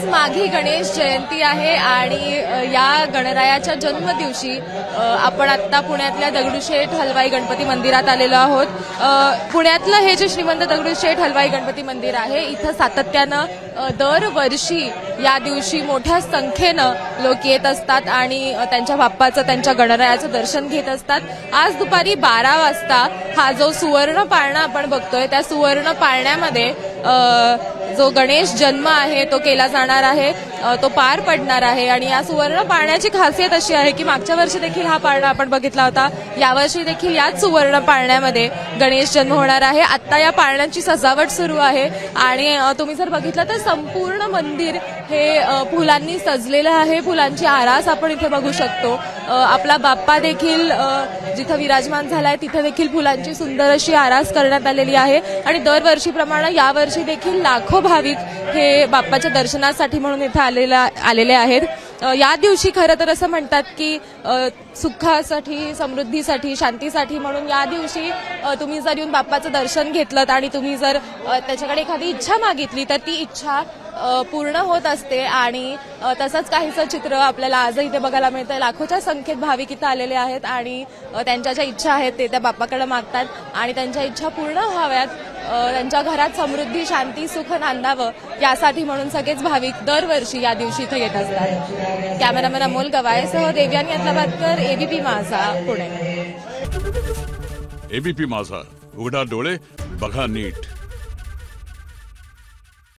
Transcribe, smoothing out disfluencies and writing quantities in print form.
आज माघी गणेश जयंती आहे आणि या गणरायाच्या जन्मदिवशी आपण आता पुण्यातल्या दगडूशेठ हलवाई गणपती मंदिरात आलेलो आहोत। पुण्यातलं हे जे श्रीमंत दगडूशेठ हलवाई गणपती मंदिर आहे, इथं सातत्यानं दरवर्षी या दिवशी मोठ्या संख्येनं लोक येत असतात आणि त्यांच्या बाप्पाचं, त्यांच्या गणरायाचं दर्शन घेत असतात। आज दुपारी 12 वाजता हा जो सुवर्ण पाळणा आपण बघतोय, त्या सुवर्ण पाळण्यामध्ये जो गणेश जन्म आहे तो केला जाणार आहे, तो पार पडणार आहे। आणि या सुवर्ण पाळण्याची खासियत अशी आहे की मागच्या वर्षी देखील हा पाळणा आपण बघितला होता, यावर्षी देखील याच सुवर्ण पाळण्यामध्ये गणेश जन्म होणार आहे। आता या पाळण्याची सजावट सुरू आहे आणि तुम्ही जर बघितलं तर संपूर्ण मंदिर हे फुलांनी सजलेलं आहे। फुलांची आरास आपण इथे बघू शकतो। आपला बाप्पा देखील जिथं विराजमान झालाय तिथे देखील फुलांची सुंदर अशी आरास करण्यात आलेली आहे आणि दरवर्षीप्रमाणे यावर्षी देखील लाखो भाविक हे बाप्पाच्या दर्शनासाठी म्हणून इथे आलेले आहेत। या दिवशी खरं तर असं म्हणतात की सुखासाठी, समृद्धीसाठी, शांतीसाठी म्हणून या दिवशी तुम्ही जर येऊन बाप्पाचं दर्शन घेतलं आणि तुम्ही जर त्याच्याकडे एखादी इच्छा मागितली तर ती इच्छा पूर्ण होत असते। आणि तसंच काहीसं चित्र आपल्याला आजही इथे बघायला मिळतं। लाखोच्या संख्येत भाविक इथं आलेले आहेत आणि त्यांच्या ज्या इच्छा आहेत ते त्या बाप्पाकडे मागतात आणि त्यांच्या इच्छा पूर्ण व्हाव्यात, त्यांच्या घरात समृद्धी, शांती, सुख नांदावं यासाठी म्हणून सगळेच भाविक दरवर्षी या दिवशी इथं येत असतात। कॅमेरामॅन अमोल गवायसह देवयानी अतलाबादकर, एबीपी माझा, पुणे। एबीपी माझा, उघडा डोळे बघा नीट।